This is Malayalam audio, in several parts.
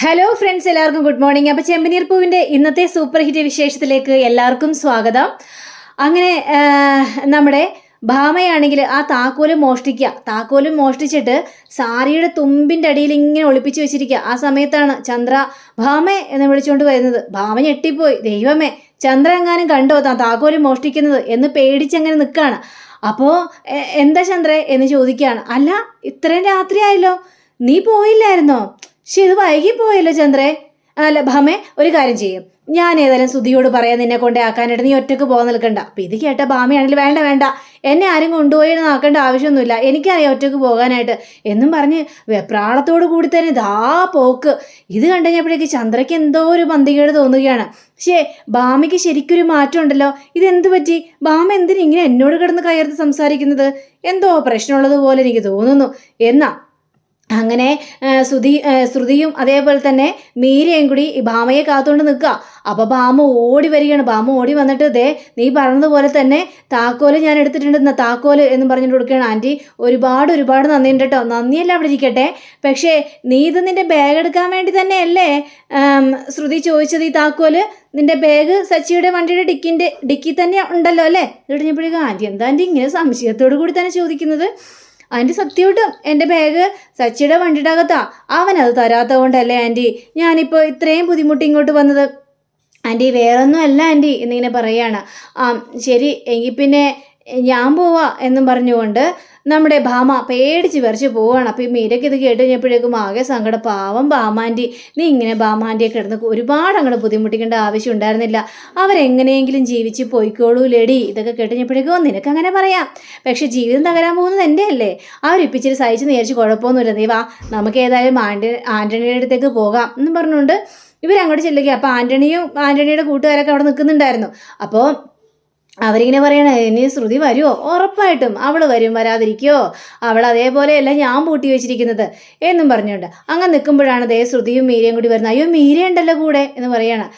ഹലോ ഫ്രണ്ട്സ്, എല്ലാവർക്കും ഗുഡ് മോർണിംഗ്. അപ്പോൾ ചെമ്പനീർ പൂവിൻ്റെ ഇന്നത്തെ സൂപ്പർ ഹിറ്റ് വിശേഷത്തിലേക്ക് എല്ലാവർക്കും സ്വാഗതം. അങ്ങനെ നമ്മുടെ ഭാമയാണെങ്കിൽ ആ താക്കോലും മോഷ്ടിച്ചിട്ട് സാരിയുടെ തുമ്പിൻ്റെ അടിയിൽ ഇങ്ങനെ ഒളിപ്പിച്ച് വെച്ചിരിക്കുക. ആ സമയത്താണ് ചന്ദ്ര ഭാമേ എന്ന് വിളിച്ചുകൊണ്ട് വരുന്നത്. ഭാമ ഞെട്ടിപ്പോയി. ദൈവമേ, ചന്ദ്ര എങ്ങാനും കണ്ടോ താക്കോലും മോഷ്ടിക്കുന്നത് എന്ന് പേടിച്ചങ്ങനെ നിൽക്കുകയാണ്. അപ്പോൾ എന്താ ചന്ദ്രേ എന്ന് ചോദിക്കുകയാണ്. അല്ല, ഇത്രയും രാത്രിയായല്ലോ, നീ പോയില്ലായിരുന്നോ? ഇത് വൈകിപ്പോയല്ലോ ചന്ദ്രേ. അല്ല ഭാമേ, ഒരു കാര്യം ചെയ്യും, ഞാൻ ഏതായാലും സുധിയോട് പറയാൻ നിന്നെ കൊണ്ടേ ആക്കാനായിട്ട്, നീ ഒറ്റക്ക് പോകാൻ നിൽക്കണ്ട. അപ്പം ഇത് കേട്ട ഭാമയാണെങ്കിൽ വേണ്ട, എന്നെ ആരും കൊണ്ടുപോയി ആക്കേണ്ട ആവശ്യമൊന്നുമില്ല, എനിക്കറിയാം ഒറ്റക്ക് പോകാനായിട്ട് എന്നും പറഞ്ഞ് വെപ്രാളത്തോടു കൂടി തന്നെ ഇതാ പോക്ക്. ഇത് കണ്ടുകഴിഞ്ഞപ്പോഴേക്ക് ചന്ദ്രയ്ക്ക് എന്തോ ഒരു പന്തികേട് തോന്നുകയാണ്. ഭാമയ്ക്ക് ശരിക്കൊരു മാറ്റം ഉണ്ടല്ലോ. ഇതെന്ത് പറ്റി? ഭാമ എന്തിനും ഇങ്ങനെ എന്നോട് കിടന്ന് കയർത്ത് സംസാരിക്കുന്നത്? എന്തോ പ്രശ്നമുള്ളത് പോലെ എനിക്ക് തോന്നുന്നു. എന്നാ അങ്ങനെ ശ്രുതിയും അതേപോലെ തന്നെ മീരയും കൂടി ഈ ഭാമയെ കാത്തുകൊണ്ട് നിൽക്കുക. അപ്പോൾ ഭാമ ഓടി വരികയാണ്. ഭാമ ഓടി വന്നിട്ട് നീ പറഞ്ഞതുപോലെ തന്നെ താക്കോല് ഞാൻ എടുത്തിട്ടുണ്ട്, താക്കോല് എന്ന് പറഞ്ഞിട്ട് കൊടുക്കുകയാണ്. ആൻറ്റി ഒരുപാട് നന്ദിയുണ്ട് കേട്ടോ. നന്ദിയല്ല അവിടെ ഇരിക്കട്ടെ, പക്ഷേ നീ ഇത് നിൻ്റെ ബാഗ് എടുക്കാൻ വേണ്ടി തന്നെയല്ലേ ശ്രുതി ചോദിച്ചത്? ഈ താക്കോല് നിൻ്റെ ബാഗ് സച്ചിയുടെ വണ്ടിയുടെ ഡിക്കി തന്നെ ഉണ്ടല്ലോ അല്ലേ? ഇത് കഴിഞ്ഞപ്പോഴേക്കും ആൻറ്റി എന്താ ആൻറ്റി ഇങ്ങനെ സംശയത്തോടു കൂടി തന്നെ ചോദിക്കുന്നത്? ആൻറ്റി സത്യമായിട്ടും എൻ്റെ ബാഗ് സച്ചിയുടെ വണ്ടിയുടെ അകത്താ. അവനത് തരാത്ത കൊണ്ടല്ലേ ആൻറ്റി ഞാനിപ്പോൾ ഇത്രയും ബുദ്ധിമുട്ടി ഇങ്ങോട്ട് വന്നത്. ആൻറ്റി വേറൊന്നും അല്ല ആൻറ്റി എന്നിങ്ങനെ പറയുകയാണ്. ശരി, എങ്കിൽ പിന്നെ ഞാൻ പോവാ എന്നും പറഞ്ഞുകൊണ്ട് നമ്മുടെ ഭാമ പേടിച്ച് വിറച്ച് പോവുകയാണ്. അപ്പോൾ ഈ മീരയ്ക്ക് ഇത് കേട്ട് കഴിഞ്ഞപ്പോഴേക്കും ആകെ സങ്കടം. പാവം ഭാമാൻറ്റി, നീ ഇങ്ങനെ ഭാമാൻറ്റിയെ കിടന്ന് ഒരുപാട് അങ്ങോട്ട് ബുദ്ധിമുട്ടിക്കേണ്ട ആവശ്യം ഉണ്ടായിരുന്നില്ല. അവരെങ്ങനെയെങ്കിലും ജീവിച്ച് പോയിക്കോളൂ ലേഡി. ഇതൊക്കെ കേട്ട് കഴിഞ്ഞപ്പോഴേക്കും നിനക്ക് അങ്ങനെ പറയാം, പക്ഷേ ജീവിതം തകരാൻ പോകുന്നത് എൻ്റെ അല്ലേ? അവരിപ്പിച്ചിട്ട് സഹിച്ച് നേരിച്ച് കുഴപ്പമൊന്നുമില്ല. നീ വാ, നമുക്ക് ഏതായാലും ആൻ്റണിയുടെ അടുത്തേക്ക് പോകാം എന്നും പറഞ്ഞുകൊണ്ട് ഇവരങ്ങോട്ട് ചെല്ലുക. അപ്പോൾ ആൻ്റണിയുടെ കൂട്ടുകാരൊക്കെ അവിടെ നിൽക്കുന്നുണ്ടായിരുന്നു. അപ്പോൾ അവരിങ്ങനെ പറയണേ, ഇനി ശ്രുതി വരുമോ? ഉറപ്പായിട്ടും അവൾ വരും, വരാതിരിക്കുമോ? അവൾ അതേപോലെയല്ല ഞാൻ പൂട്ടി വെച്ചിരിക്കുന്നത് എന്നും പറഞ്ഞുകൊണ്ട് അങ്ങനെ നിൽക്കുമ്പോഴാണ് ശ്രുതിയും മീരയും കൂടി വരുന്നത്. അയ്യോ, മീര ഉണ്ടല്ലോ കൂടെ എന്ന് പറയണം.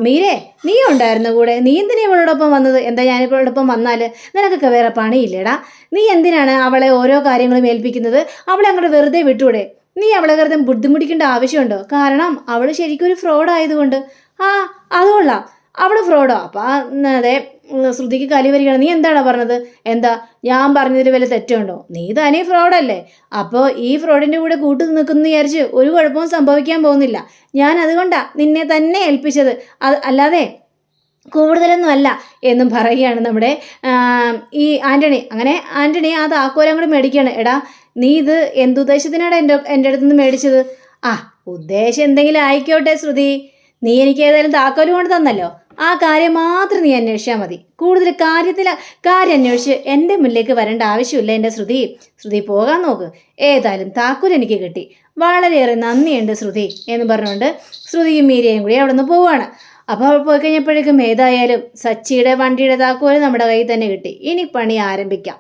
മീരേ, നീ ഉണ്ടായിരുന്നു കൂടെ, നീ എന്തിനാ ഇവളോടൊപ്പം വന്നത്? എന്താ ഞാനിവളോടൊപ്പം വന്നാൽ നിനക്കൊക്കെ വേറെ പണിയില്ലേടാ? നീ എന്തിനാണ് അവളെ ഓരോ കാര്യങ്ങളും ഏൽപ്പിക്കുന്നത്? അവളെ അങ്ങോട്ട് വെറുതെ വിട്ടൂടെ? നീ അവളെ വെറുതെ ബുദ്ധിമുട്ടിക്കേണ്ട ആവശ്യമുണ്ടോ? കാരണം അവൾ ശരിക്കും ഒരു ഫ്രോഡായതുകൊണ്ട്. അതുകൊള്ളാം, അവൾ ഫ്രോഡോ? അപ്പം അതെ, ശ്രുതിക്ക് കലി വരികയാണ്. നീ എന്താണോ പറഞ്ഞത്? എന്താ ഞാൻ പറഞ്ഞതിൽ വല്ല തെറ്റുണ്ടോ? നീ തന്നെ ഫ്രോഡല്ലേ? അപ്പോൾ ഈ ഫ്രോഡിൻ്റെ കൂടെ കൂട്ടു നിൽക്കുന്നു വിചാരിച്ച് ഒരു കുഴപ്പവും സംഭവിക്കാൻ പോകുന്നില്ല. ഞാൻ അതുകൊണ്ടാണ് നിന്നെ തന്നെ ഏൽപ്പിച്ചത്, അല്ലാതെ കൂടുതലൊന്നും അല്ല എന്നും പറയുകയാണ് നമ്മുടെ ഈ ആൻ്റണി. അങ്ങനെ ആൻ്റണി ആ താക്കോലം കൂടെ മേടിക്കുകയാണ്. എടാ, നീ ഇത് എന്തുദ്ദേശത്തിനാണ് എൻ്റെ അടുത്ത് നിന്ന് മേടിച്ചത്? ഉദ്ദേശം എന്തെങ്കിലും ആയിക്കോട്ടെ ശ്രുതി, നീ എനിക്ക് ഏതായാലും താക്കോല് കൊണ്ട് തന്നല്ലോ, ആ കാര്യം മാത്രം നീ അന്വേഷിച്ചാൽ മതി. കൂടുതൽ കാര്യം അന്വേഷിച്ച് എൻ്റെ മുന്നിലേക്ക് വരേണ്ട ആവശ്യമില്ല എൻ്റെ ശ്രുതി പോകാൻ നോക്ക്. ഏതായാലും താക്കോൽ എനിക്ക് കിട്ടി, വളരെയേറെ നന്ദിയുണ്ട് ശ്രുതി എന്ന് പറഞ്ഞുകൊണ്ട് ശ്രുതിയും മീരയും കൂടി അവിടെ നിന്ന് പോവുകയാണ്. അപ്പോൾ അവൾ പോയി കഴിഞ്ഞപ്പോഴേക്കും ഏതായാലും സച്ചിയുടെ വണ്ടിയുടെ താക്കോല് നമ്മുടെ കയ്യിൽ തന്നെ കിട്ടി. ഇനി പണി ആരംഭിക്കാം.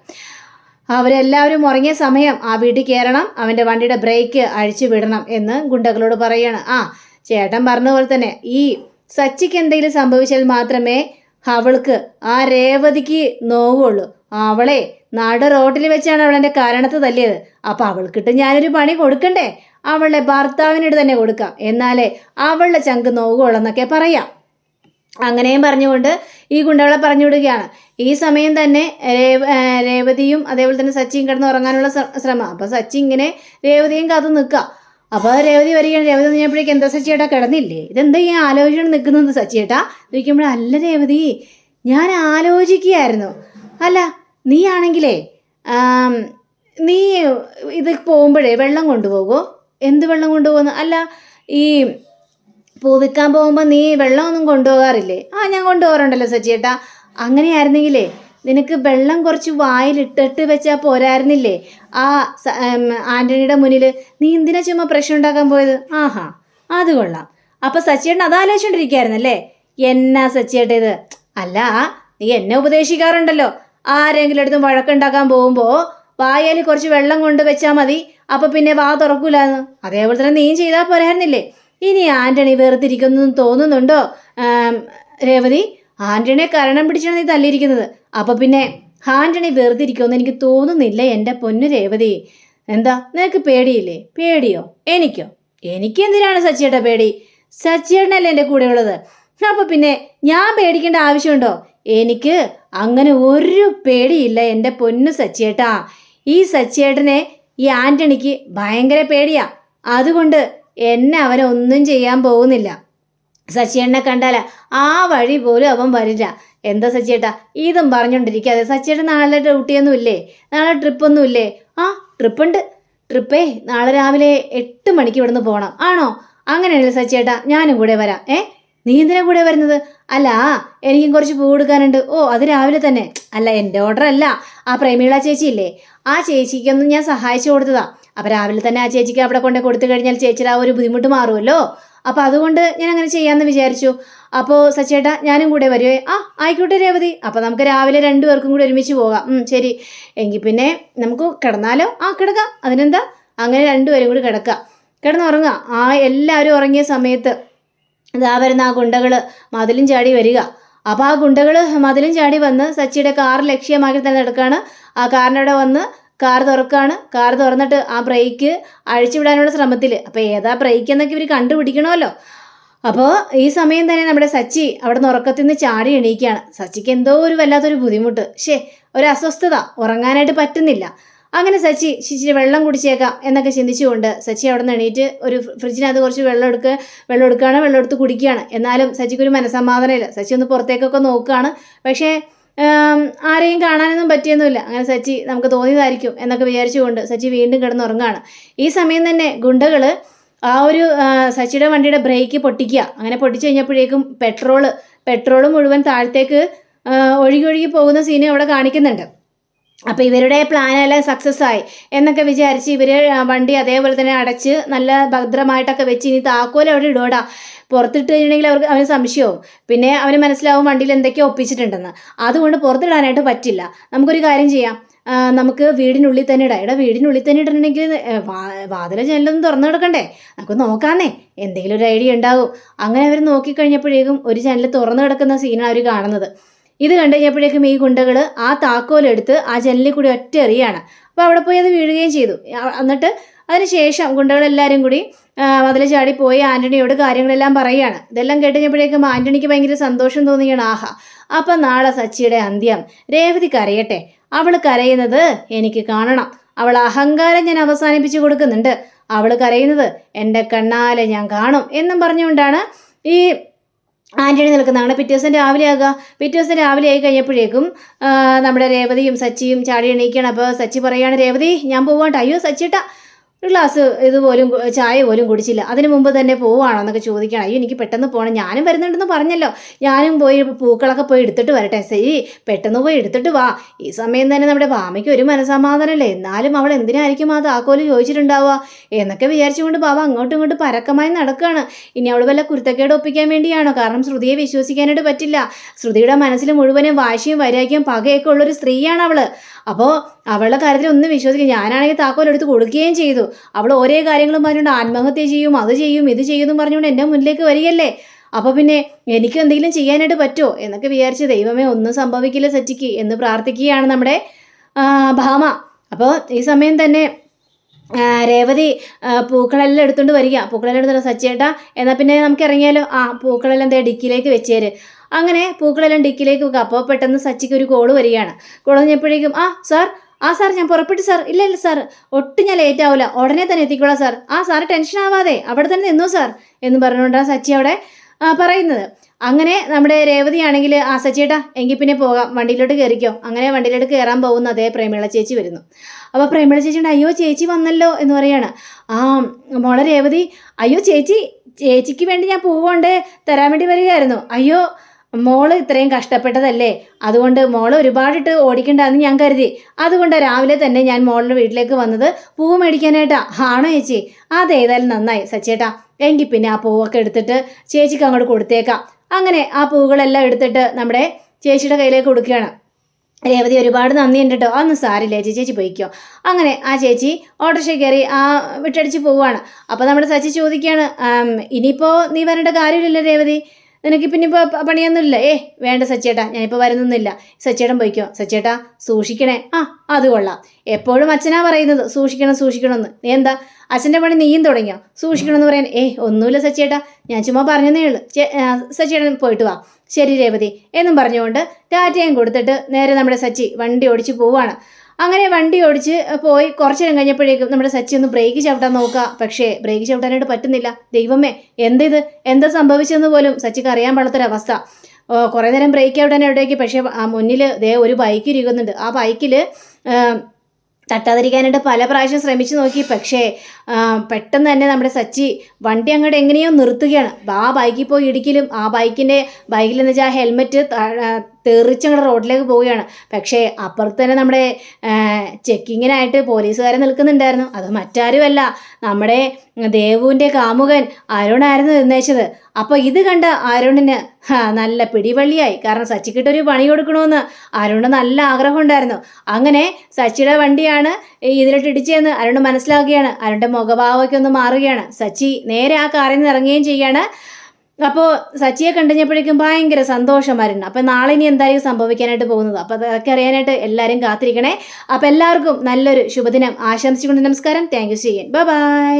അവരെല്ലാവരും ഉറങ്ങിയ സമയം ആ വീട്ടിൽ കയറണം, അവൻ്റെ വണ്ടിയുടെ ബ്രേക്ക് അഴിച്ചു വിടണം എന്ന് ഗുണ്ടകളോട് പറയാണ്. ചേട്ടൻ പറഞ്ഞ പോലെ തന്നെ ഈ സച്ചിക്ക് എന്തെങ്കിലും സംഭവിച്ചാൽ മാത്രമേ അവൾക്ക്, ആ രേവതിക്ക് നോവുള്ളൂ. അവളെ നട റോട്ടിൽ വെച്ചാണ് അവളെൻ്റെ കാരണത്ത് തല്ലിയത്. അപ്പം അവൾക്കിട്ട് ഞാനൊരു പണി കൊടുക്കണ്ടേ? അവളുടെ ഭർത്താവിനോട് തന്നെ കൊടുക്കാം, എന്നാലേ അവളുടെ ചങ്ക് നോവുള്ളെന്നൊക്കെ പറയാം. അങ്ങനെയും പറഞ്ഞുകൊണ്ട് ഈ ഗുണ്ടകളെ പറഞ്ഞു വിടുകയാണ്. ഈ സമയം തന്നെ രേവതിയും അതേപോലെ തന്നെ സച്ചിയും കിടന്ന് ഉറങ്ങാനുള്ള ശ്രമം. അപ്പോൾ സച്ചി ഇങ്ങനെ രേവതിയും കാത്തു നിൽക്കുക. അപ്പോൾ രേവതി വരികയാണ്. രേവതി കഴിഞ്ഞപ്പോഴേക്കും എന്താ സച്ചിയേട്ടാ കിടന്നില്ലേ? ഇതെന്താ ഈ ആലോചന നിൽക്കുന്നത് സച്ചിയേട്ടാ ചോദിക്കുമ്പോൾ, അല്ല രേവതി, ഞാൻ ആലോചിക്കുകയായിരുന്നു. അല്ല, നീ ആണെങ്കിലേ നീ ഇത് പോകുമ്പോഴേ വെള്ളം കൊണ്ടുപോകുമോ? എന്ത് വെള്ളം കൊണ്ടുപോകുന്നു? അല്ല, ഈ പൂവിക്കാൻ പോകുമ്പോൾ നീ വെള്ളമൊന്നും കൊണ്ടുപോകാറില്ലേ? ഞാൻ കൊണ്ടുപോകാറുണ്ടല്ലോ സച്ചിയേട്ടാ. അങ്ങനെയായിരുന്നെങ്കിലേ നിനക്ക് വെള്ളം കുറച്ച് വായിലിട്ടിട്ട് വെച്ചാൽ പോരായിരുന്നില്ലേ? ആൻ്റണിയുടെ മുന്നിൽ നീ എന്തിനാ ചുമ്മാ പ്രശ്നം ഉണ്ടാക്കാൻ പോയത്? അത് കൊള്ളാം. അപ്പം സച്ചിയേട്ടൻ അത് ആലോചിച്ചുകൊണ്ടിരിക്കുകയായിരുന്നല്ലേ? എന്നാ സച്ചിയേട്ട ഇത്? അല്ല, നീ എന്നെ ഉപദേശിക്കാറുണ്ടല്ലോ, ആരെങ്കിലും അടുത്തും വഴക്കുണ്ടാക്കാൻ പോകുമ്പോൾ വായയിൽ കുറച്ച് വെള്ളം കൊണ്ട് വെച്ചാൽ മതി, അപ്പം പിന്നെ വാ തുറക്കൂലെന്ന്. അതേപോലെ തന്നെ നീ ചെയ്താൽ പോരായിരുന്നില്ലേ? ഇനി ആൻ്റണി വേർതിരിക്കുന്നു തോന്നുന്നുണ്ടോ രേവതി? ആൻ്റണിയെ കരണം പിടിച്ചാണ് നീ തല്ലിയിരിക്കുന്നത്. അപ്പോൾ പിന്നെ ആൻ്റണി വേർതിരിക്കുമെന്ന് എനിക്ക് തോന്നുന്നില്ല എൻ്റെ പൊന്നു രേവതി. എന്താ നിനക്ക് പേടിയില്ലേ? പേടിയോ? എനിക്കോ? എനിക്കെന്തിനാണ് സച്ചിയേട്ടാ പേടി? സച്ചിയേട്ടനല്ലേ എൻ്റെ കൂടെ ഉള്ളത്. അപ്പോൾ പിന്നെ ഞാൻ പേടിക്കേണ്ട ആവശ്യമുണ്ടോ? എനിക്ക് അങ്ങനെ ഒരു പേടിയില്ല എൻ്റെ പൊന്നു സച്ചിയേട്ടാ. ഈ സച്ചിയേട്ടനെ ഈ ആൻ്റണിക്ക് ഭയങ്കര പേടിയാ. അതുകൊണ്ട് എന്നെ അവനൊന്നും ചെയ്യാൻ പോകുന്നില്ല. സച്ചിയേട്ടനെ കണ്ടാല ആ വഴി പോലും അവൻ വരില്ല. എന്താ സച്ചിയേട്ടാ ഇതും പറഞ്ഞുകൊണ്ടിരിക്കാതെ? സച്ചിയേട്ടൻ നാളെ ഡ്യൂട്ടിയൊന്നും ഇല്ലേ? നാളെ ട്രിപ്പൊന്നും ഇല്ലേ? ആ ട്രിപ്പുണ്ട്. ട്രിപ്പേ നാളെ രാവിലെ 8 മണിക്ക് ഇവിടുന്ന് പോകണം. ആണോ? അങ്ങനെയാണല്ലോ സച്ചിയേട്ടാ, ഞാനും കൂടെ വരാം. നീ എന്തിനാ കൂടെ വരുന്നത്? അല്ല എനിക്കും കുറച്ച് പൂ കൊടുക്കാനുണ്ട്. ഓ അത് രാവിലെ തന്നെ? അല്ല എൻ്റെ ഓർഡർ അല്ല, ആ പ്രേമിള ചേച്ചി ഇല്ലേ, ആ ചേച്ചിക്കൊന്നും ഞാൻ സഹായിച്ചു കൊടുത്തതാ. അപ്പം രാവിലെ തന്നെ ആ ചേച്ചിക്ക് അവിടെ കൊണ്ടു കൊടുത്തു കഴിഞ്ഞാൽ ചേച്ചിയുടെ ആ ഒരു ബുദ്ധിമുട്ട് മാറുമല്ലോ. അപ്പോൾ അതുകൊണ്ട് ഞാൻ അങ്ങനെ ചെയ്യാമെന്ന് വിചാരിച്ചു. അപ്പോൾ സച്ചേട്ടാ ഞാനും കൂടെ വരുവേ? ആ ആയിക്കോട്ടെ രേവതി, അപ്പോൾ നമുക്ക് രാവിലെ 2 പേർക്കും കൂടി ഒരുമിച്ച് പോകാം. ശരി, എങ്കിൽ പിന്നെ നമുക്ക് കിടന്നാലോ? ആ കിടക്കാം, അതിനെന്താ. അങ്ങനെ 2 പേരും കൂടി കിടന്നുറങ്ങാം. ആ എല്ലാവരും ഉറങ്ങിയ സമയത്ത് ഇതാ വരുന്ന ആ ഗുണ്ടകൾ മതിലും ചാടി വരിക. അപ്പോൾ ആ ഗുണ്ടകൾ മതിലും ചാടി വന്ന് സച്ചിയുടെ കാർ ലക്ഷ്യമാക്കി തന്നെ എടുക്കുകയാണ്. ആ കാറിനവിടെ വന്ന് കാർ തുറക്കുകയാണ്. കാർ തുറന്നിട്ട് ആ ബ്രേക്ക് അഴിച്ചുവിടാനുള്ള ശ്രമത്തിൽ. അപ്പോൾ ഏതാ ബ്രേക്ക് എന്നൊക്കെ ഇവർ കണ്ടുപിടിക്കണമല്ലോ. അപ്പോൾ ഈ സമയം തന്നെ നമ്മുടെ സച്ചി അവിടെ നിന്ന് ഉറക്കത്തിൽ നിന്ന് ചാടി എണീക്കുകയാണ്. സച്ചിക്ക് എന്തോ ഒരു വല്ലാത്തൊരു ബുദ്ധിമുട്ട്, ഒരു അസ്വസ്ഥത, ഉറങ്ങാനായിട്ട് പറ്റുന്നില്ല. അങ്ങനെ സച്ചി വെള്ളം കുടിച്ചേക്കാം എന്നൊക്കെ ചിന്തിച്ചുകൊണ്ട് സച്ചി അവിടെ നിന്ന് എണീറ്റ് ഒരു ഫ്രിഡ്ജിനകത്ത് കുറച്ച് വെള്ളം എടുത്ത് കുടിക്കുകയാണ്. എന്നാലും സച്ചിക്കൊരു മനസ്സമാധാനമില്ല. സച്ചി ഒന്ന് പുറത്തേക്കൊക്കെ നോക്കുകയാണ്. പക്ഷേ ആരെയും കാണാനൊന്നും പറ്റിയൊന്നുമില്ല. അങ്ങനെ സച്ചി നമുക്ക് തോന്നിയതായിരിക്കും എന്നൊക്കെ വിചാരിച്ചുകൊണ്ട് സച്ചി വീണ്ടും കിടന്നുറങ്ങുകയാണ്. ഈ സമയം തന്നെ ഗുണ്ടകൾ ആ ഒരു സച്ചിയുടെ വണ്ടിയുടെ ബ്രേക്ക് പൊട്ടിക്കുക. അങ്ങനെ പൊട്ടിച്ചു കഴിഞ്ഞപ്പോഴേക്കും പെട്രോള് മുഴുവൻ താഴത്തേക്ക് ഒഴുകി പോകുന്ന സീന് അവിടെ കാണിക്കുന്നുണ്ട്. അപ്പോൾ ഇവരുടെ പ്ലാനെല്ലാം സക്സസ് ആയി എന്നൊക്കെ വിചാരിച്ച് ഇവർ വണ്ടി അതേപോലെ തന്നെ അടച്ച് നല്ല ഭദ്രമായിട്ടൊക്കെ വെച്ച് ഇനി താക്കോൽ അവിടെ ഇടോടാ. പുറത്തിട്ട് കഴിഞ്ഞിട്ടുണ്ടെങ്കിൽ അവന് സംശയവും. പിന്നെ അവന് മനസ്സിലാവും വണ്ടിയിൽ എന്തൊക്കെയോ ഒപ്പിച്ചിട്ടുണ്ടെന്ന്. അതുകൊണ്ട് പുറത്തിടാനായിട്ട് പറ്റില്ല. നമുക്കൊരു കാര്യം ചെയ്യാം, നമുക്ക് വീടിനുള്ളിൽ തന്നെ ഇടാം. വീടിനുള്ളിൽ തന്നെ ഇടണമെങ്കിൽ വാതില ജനലൊന്നും തുറന്നു കിടക്കണ്ടേ? നമുക്ക് നോക്കാന്നേ, എന്തെങ്കിലും ഒരു ഐഡിയ ഉണ്ടാവും. അങ്ങനെ അവർ നോക്കിക്കഴിഞ്ഞപ്പോഴേക്കും ഒരു ജനൽ തുറന്നു കിടക്കുന്ന സീനാണ് അവർ കാണുന്നത്. ഇത് കണ്ടു കഴിഞ്ഞപ്പോഴേക്കും ഈ ഗുണ്ടകൾ ആ താക്കോലെടുത്ത് ആ ജനലിൽ കൂടി ഒറ്റ എറിയാണ്. അപ്പോൾ അവിടെ പോയി അത് വീഴുകയും ചെയ്തു. എന്നിട്ട് അതിനുശേഷം ഗുണ്ടകളെല്ലാവരും കൂടി മതിൽ ചാടി പോയി ആൻ്റണിയോട് കാര്യങ്ങളെല്ലാം പറയുകയാണ്. ഇതെല്ലാം കേട്ടുകഴിഞ്ഞപ്പോഴേക്കും ആൻ്റണിക്ക് ഭയങ്കര സന്തോഷം തോന്നുകയാണ്. ആഹാ, അപ്പം നാളെ സച്ചിയുടെ അന്ത്യം. രേവതി കരയട്ടെ, അവൾ കരയുന്നത് എനിക്ക് കാണണം. അവൾ അഹങ്കാരം ഞാൻ അവസാനിപ്പിച്ചു കൊടുക്കുന്നുണ്ട്. അവൾ കരയുന്നത് എൻ്റെ കണ്ണാലെ ഞാൻ കാണും എന്നും പറഞ്ഞുകൊണ്ടാണ് ഈ ആൻ്റണി നിൽക്കുന്നതാണ്. പിറ്റേ ദിവസം രാവിലെ ആയി കഴിഞ്ഞപ്പോഴേക്കും നമ്മുടെ രേവതിയും സച്ചിയും ചാടി എണീക്കുകയാണ്. അപ്പോൾ സച്ചി പറയുകയാണ്, രേവതി ഞാൻ പോവാണ്ട്. അയ്യോ സച്ചിട്ടാ, ഒരു ഗ്ലാസ് ചായ പോലും കുടിച്ചില്ല, അതിന് മുമ്പ് തന്നെ പോവുകയാണോ എന്നൊക്കെ ചോദിക്കണം. അയ്യോ എനിക്ക് പെട്ടെന്ന് പോകണം, ഞാനും വരുന്നുണ്ടെന്ന് പറഞ്ഞല്ലോ, ഞാനും പോയി പൂക്കളൊക്കെ പോയി എടുത്തിട്ട് വരട്ടെ. ശരി, പെട്ടെന്ന് പോയി എടുത്തിട്ട് വാ. ഈ സമയം തന്നെ നമ്മുടെ ബാമയ്ക്ക് ഒരു മനസ്സമാധാനമല്ലേ, എന്നാലും അവൾ എന്തിനായിരിക്കും ആ താക്കോല് ചോദിച്ചിട്ടുണ്ടാവുക എന്നൊക്കെ വിചാരിച്ചുകൊണ്ട് ബാബ അങ്ങോട്ടും ഇങ്ങോട്ടും പരക്കമായി നടക്കുകയാണ്. ഇനി അവൾ വല്ല കുരുത്തക്കേട് ഒപ്പിക്കാൻ വേണ്ടിയാണോ? കാരണം ശ്രുതിയെ വിശ്വസിക്കാനായിട്ട് പറ്റില്ല. ശ്രുതിയുടെ മനസ്സിൽ മുഴുവനും വാശിയും വൈരാഗ്യവും പകയൊക്കെ ഉള്ളൊരു സ്ത്രീയാണ് അവൾ. അപ്പോൾ അവളുടെ കാര്യത്തിൽ ഒന്നും വിശ്വസിക്കും. ഞാനാണെങ്കിൽ താക്കോലെടുത്ത് കൊടുക്കുകയും ചെയ്തു. അവൾ ഓരോ കാര്യങ്ങളും പറഞ്ഞുകൊണ്ട് ആത്മഹത്യ ചെയ്യും, അത് ചെയ്യും, ഇത് ചെയ്യുമെന്നും പറഞ്ഞുകൊണ്ട് എൻ്റെ മുന്നിലേക്ക് വരികയല്ലേ. അപ്പോൾ പിന്നെ എനിക്ക് എന്തെങ്കിലും ചെയ്യാനായിട്ട് പറ്റുമോ എന്നൊക്കെ വിചാരിച്ച് ദൈവമേ ഒന്നും സംഭവിക്കില്ല സച്ചിക്ക് എന്ന് പ്രാർത്ഥിക്കുകയാണ് നമ്മുടെ ഭാമ. അപ്പോൾ ഈ സമയം തന്നെ രേവതി പൂക്കളെല്ലാം എടുത്തുകൊണ്ട് വരിക. പൂക്കളെല്ലാം എടുത്തുകൊണ്ട് സച്ചേട്ടാ എന്നാൽ പിന്നെ നമുക്ക് ഇറങ്ങിയാലോ? പൂക്കളെല്ലാം ഡിക്കിയിലേക്ക് വെച്ചേര്. അങ്ങനെ പൂക്കളെല്ലാം ഡിക്കിയിലേക്ക് വെക്കുക. അപ്പോൾ പെട്ടെന്ന് സച്ചിക്ക് ഒരു കോള് വരികയാണ്. കോള് കഴിഞ്ഞപ്പോഴേക്കും സാർ ഞാൻ പുറപ്പെട്ടു സാർ. ഇല്ല സാർ, ഒട്ടും ഞാൻ ലേറ്റ് ആവില്ല, ഉടനെ തന്നെ എത്തിക്കോളാം സാർ. സാർ ടെൻഷൻ ആവാതെ അവിടെ തന്നെ നിന്നോ സാർ എന്ന് പറഞ്ഞുകൊണ്ടാണ് സച്ചി അവിടെ പറയുന്നത്. അങ്ങനെ നമ്മുടെ രേവതി ആണെങ്കിൽ സച്ചിയേട്ടാ എങ്കിൽ പിന്നെ പോകാം, വണ്ടിയിലോട്ട് കയറിക്കോ. അങ്ങനെ വണ്ടിയിലോട്ട് കയറാൻ പോകുന്ന അതേ പ്രേമിള ചേച്ചി വരുന്നു. അപ്പോൾ പ്രേമിള ചേച്ചിയുണ്ട്, അയ്യോ ചേച്ചി വന്നല്ലോ എന്ന് പറയാണ്. മോളെ രേവതി, അയ്യോ ചേച്ചിക്ക് വേണ്ടി ഞാൻ പൂവുകൊണ്ട് തരാൻ വേണ്ടി വരികയായിരുന്നു. അയ്യോ മോള് ഇത്രയും കഷ്ടപ്പെട്ടതല്ലേ, അതുകൊണ്ട് മോള് ഒരുപാടിട്ട് ഓടിക്കണ്ടെന്ന് ഞാൻ കരുതി. അതുകൊണ്ട് രാവിലെ തന്നെ ഞാൻ മോളുടെ വീട്ടിലേക്ക് വന്നത് പൂവ് മേടിക്കാനായിട്ടാ. ആണോ ചേച്ചി? അതേതായാലും നന്നായി സച്ചേട്ടാ, എങ്കിൽ പിന്നെ ആ പൂവൊക്കെ എടുത്തിട്ട് ചേച്ചിക്ക് അങ്ങോട്ട് കൊടുത്തേക്കാം. അങ്ങനെ ആ പൂവുകളെല്ലാം എടുത്തിട്ട് നമ്മുടെ ചേച്ചിയുടെ കയ്യിലേക്ക് കൊടുക്കുകയാണ്. രേവതി ഒരുപാട് നന്ദിയുണ്ട് കേട്ടോ. അതൊന്നും സാരില്ല ചേച്ചി പോയിക്കോ. അങ്ങനെ ആ ചേച്ചി ഓട്ടോറിക്ഷ കയറി വിട്ടടിച്ച് പോവുകയാണ്. അപ്പോൾ നമ്മുടെ സച്ചി ചോദിക്കുകയാണ്, ഇനിയിപ്പോൾ നീ വരേണ്ട കാര്യമില്ലല്ലോ രേവതി, നിനക്കിപ്പം ഇനിയിപ്പോൾ പണിയൊന്നുമില്ല. വേണ്ട സച്ചേട്ടാ, ഞാനിപ്പോൾ വരുന്നൊന്നുമില്ല. സച്ചേട്ടൻ പോയിക്കോ. സച്ചേട്ടാ സൂക്ഷിക്കണേ. അത് കൊള്ളാം. എപ്പോഴും അച്ഛനാ പറയുന്നത് സൂക്ഷിക്കണമെന്ന്. നീ എന്താ അച്ഛൻ്റെ പണി നീയും തുടങ്ങിയോ സൂക്ഷിക്കണമെന്ന് പറയാൻ? ഒന്നുമില്ല സച്ചേട്ടാ, ഞാൻ ചുമ്മാ പറഞ്ഞതേ ഉള്ളൂ. സച്ചേട്ടൻ പോയിട്ട് വാ. ശരി രേവതി എന്നും പറഞ്ഞുകൊണ്ട് ടാറ്റയും കൊടുത്തിട്ട് നേരെ നമ്മുടെ സച്ചി വണ്ടി ഓടിച്ച് പോവാണ്. അങ്ങനെ വണ്ടി ഓടിച്ച് പോയി കുറച്ച് നേരം കഴിഞ്ഞപ്പോഴേക്കും നമ്മുടെ സച്ചി ഒന്ന് ബ്രേക്ക് ചവിട്ടാൻ നോക്കുക. പക്ഷേ ബ്രേക്ക് ചവിട്ടാനായിട്ട് പറ്റുന്നില്ല. ദൈവമേ, എന്താ സംഭവിച്ചതെന്ന് പോലും സച്ചിക്ക് അറിയാൻ പാടാത്തൊരവസ്ഥ. കുറേ നേരം ബ്രേക്ക് ചവിട്ടാനായിട്ടേക്ക്, പക്ഷേ ആ മുന്നിൽ ഒരു ബൈക്ക് ഇരിക്കുന്നുണ്ട്. ആ ബൈക്കിൽ തട്ടാതിരിക്കാനായിട്ട് പല പ്രാവശ്യം ശ്രമിച്ചു നോക്കി. പക്ഷേ പെട്ടെന്ന് തന്നെ നമ്മുടെ സച്ചി വണ്ടി അങ്ങോട്ട് എങ്ങനെയോ നിർത്തുകയാണ്. ആ ബൈക്കിൽ പോയി ഇടിക്കലും ആ ബൈക്കിലെന്ന് വെച്ചാൽ ആ ഹെൽമെറ്റ് തെറിച്ചങ്ങോട്ട് റോഡിലേക്ക് പോവുകയാണ്. പക്ഷേ അപ്പുറത്ത് തന്നെ നമ്മുടെ ചെക്കിങ്ങിനായിട്ട് പോലീസുകാരെ നിൽക്കുന്നുണ്ടായിരുന്നു. അത് മറ്റാരുമല്ല, നമ്മുടെ ദേവുവിൻ്റെ കാമുകൻ അരുണായിരുന്നു നിർണയിച്ചത്. അപ്പോൾ ഇത് കണ്ട അരുണിന് നല്ല പിടിവള്ളിയായി. കാരണം സച്ചിക്കിട്ടൊരു പണി കൊടുക്കണമെന്ന് അരുണ് നല്ല ആഗ്രഹം ഉണ്ടായിരുന്നു. അങ്ങനെ സച്ചിയുടെ വണ്ടിയാണ് ഇതിലിട്ട് ഇടിച്ചതെന്ന് അരുണ് മനസ്സിലാക്കുകയാണ്. അരുണിൻ്റെ മുഖഭാവമൊക്കെ ഒന്ന് മാറുകയാണ്. സച്ചി നേരെ ആ കാറിൽ നിന്ന് ഇറങ്ങുകയും ചെയ്യാണ്. അപ്പോൾ സച്ചിയെ കണ്ടുകഴിഞ്ഞപ്പോഴേക്കും ഭയങ്കര സന്തോഷമായിരുന്നു. അപ്പം നാളെ ഇനി എന്തായാലും സംഭവിക്കാനായിട്ട് പോകുന്നത്. അപ്പോൾ അതൊക്കെ അറിയാനായിട്ട് എല്ലാവരും കാത്തിരിക്കണേ. അപ്പോൾ എല്ലാവർക്കും നല്ലൊരു ശുഭദിനം ആശംസിച്ചുകൊണ്ട് നമസ്കാരം. Thank you. ബൈ.